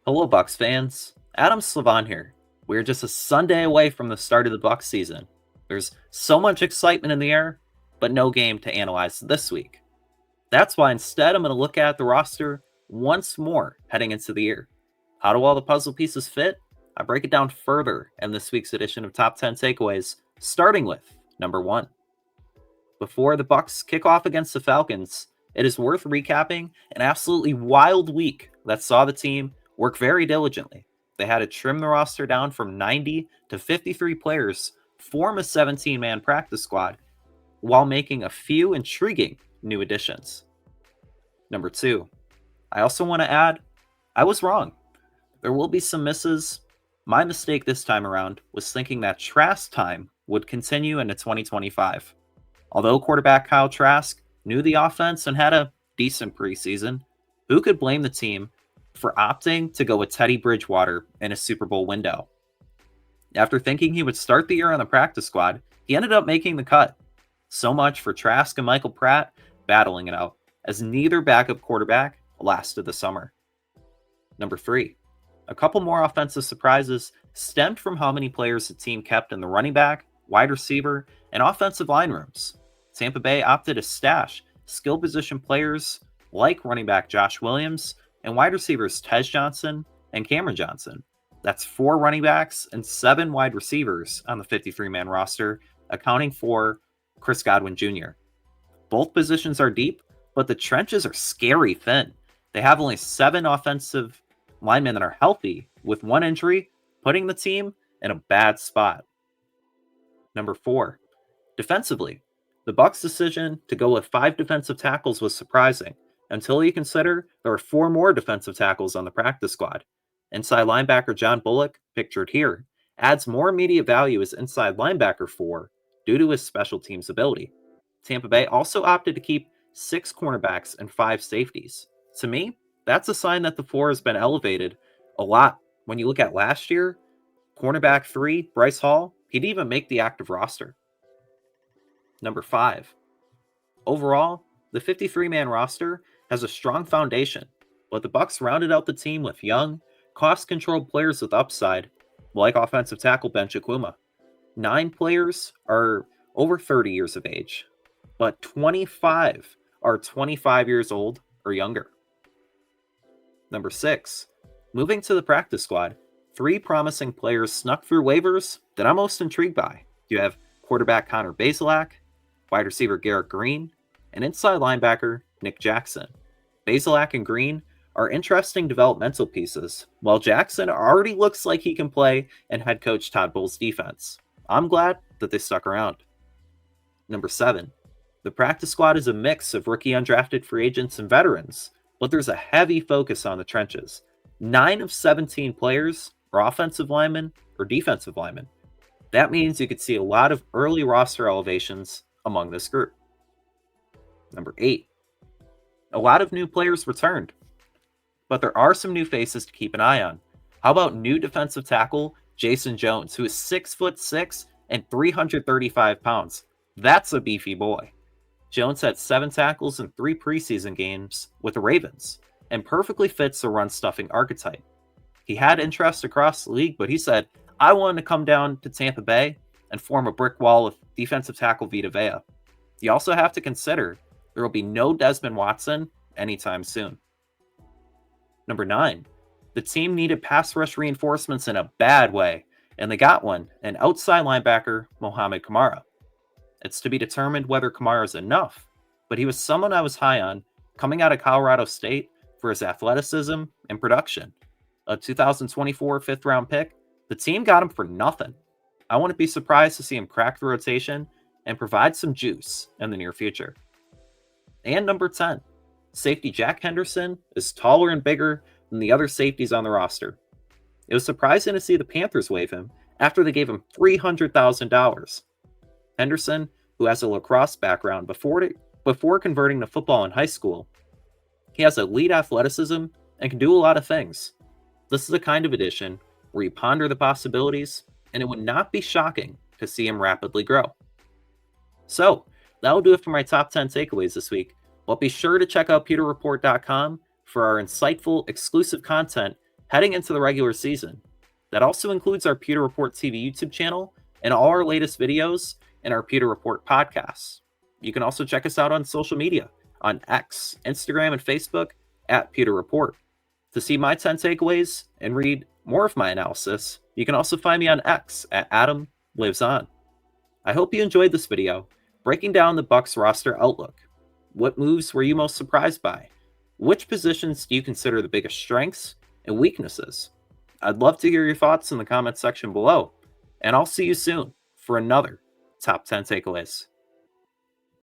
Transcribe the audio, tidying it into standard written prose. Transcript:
Hello, Bucs fans. Adam Slivon here. We're just a Sunday away from the start of the Bucs season. There's so much excitement in the air, but no game to analyze this week. That's why instead I'm going to look at the roster once more heading into the year. How do all the puzzle pieces fit? I break it down further in this week's edition of Top 10 Takeaways, starting with number 1. Before the Bucs kick off against the Falcons, it is worth recapping an absolutely wild week that saw the team work very diligently. They had to trim the roster down from 90 to 53 players, form a 17-man practice squad, while making a few intriguing new additions. Number 2, I also want to add, I was wrong. There will be some misses. My mistake this time around was thinking that Trask time would continue into 2025. Although quarterback Kyle Trask knew the offense and had a decent preseason, who could blame the team for opting to go with Teddy Bridgewater in a Super Bowl window? After thinking he would start the year on the practice squad, he ended up making the cut. So much for Trask and Michael Pratt battling it out, as neither backup quarterback lasted the summer. Number 3, a couple more offensive surprises stemmed from how many players the team kept in the running back, wide receiver, and offensive line rooms. Tampa Bay opted to stash skill position players like running back Josh Williams and wide receivers Tej Johnson and Cameron Johnson. That's 4 running backs and 7 wide receivers on the 53-man roster, accounting for Chris Godwin Jr. Both positions are deep, but the trenches are scary thin. They have only 7 offensive linemen that are healthy, with 1 injury, putting the team in a bad spot. Number 4, defensively, the Bucs' decision to go with 5 defensive tackles was surprising, until you consider there are 4 more defensive tackles on the practice squad. Inside linebacker John Bullock, pictured here, adds more immediate value as inside linebacker 4 due to his special teams ability. Tampa Bay also opted to keep 6 cornerbacks and 5 safeties. To me, that's a sign that the 4 has been elevated a lot. When you look at last year, cornerback 3, Bryce Hall, he'd even make the active roster. Number 5. Overall, the 53-man roster has a strong foundation, but the Bucs rounded out the team with young, cost-controlled players with upside, like offensive tackle Ben Chikwuma. 9 players are over 30 years of age, but 25 are 25 years old or younger. Number 6. Moving to the practice squad, 3 promising players snuck through waivers that I'm most intrigued by. You have quarterback Connor Bazelak, wide receiver Garrett Green, and inside linebacker Nick Jackson. Bazelak and Green are interesting developmental pieces, while Jackson already looks like he can play in head coach Todd Bowles' defense. I'm glad that they stuck around. Number 7. The practice squad is a mix of rookie undrafted free agents and veterans, but there's a heavy focus on the trenches. 9 of 17 players are offensive linemen or defensive linemen. That means you could see a lot of early roster elevations among this group. Number 8. A lot of new players returned, but there are some new faces to keep an eye on. How about new defensive tackle Jason Jones, who is 6'6" and 335 pounds? That's a beefy boy. Jones had 7 tackles in 3 preseason games with the Ravens and perfectly fits the run-stuffing archetype. He had interest across the league, but he said, I wanted to come down to Tampa Bay and form a brick wall with defensive tackle Vita Vea. You also have to consider there will be no Desmond Watson anytime soon. Number 9. The team needed pass rush reinforcements in a bad way, and they got one, an outside linebacker, Mohamed Kamara. It's to be determined whether Kamara is enough, but he was someone I was high on coming out of Colorado State for his athleticism and production. A 2024 5th-round pick, the team got him for nothing. I wouldn't be surprised to see him crack the rotation and provide some juice in the near future. And number 10, safety Jack Henderson is taller and bigger than the other safeties on the roster. It was surprising to see the Panthers waive him after they gave him $300,000. Henderson, who has a lacrosse background before converting to football in high school, he has elite athleticism and can do a lot of things. This is the kind of addition where you ponder the possibilities, and it would not be shocking to see him rapidly grow. So, that'll do it for my top 10 takeaways this week, but be sure to check out pewterreport.com for our insightful, exclusive content heading into the regular season. That also includes our Pewter Report TV YouTube channel and all our latest videos and our Pewter Report podcasts. You can also check us out on social media on X, Instagram, and Facebook at Pewter Report. To see my 10 takeaways and read more of my analysis, you can also find me on X at Adam Lives On. I hope you enjoyed this video, breaking down the Bucs roster outlook. What moves were you most surprised by? Which positions do you consider the biggest strengths and weaknesses? I'd love to hear your thoughts in the comments section below, and I'll see you soon for another Top 10 Takeaways.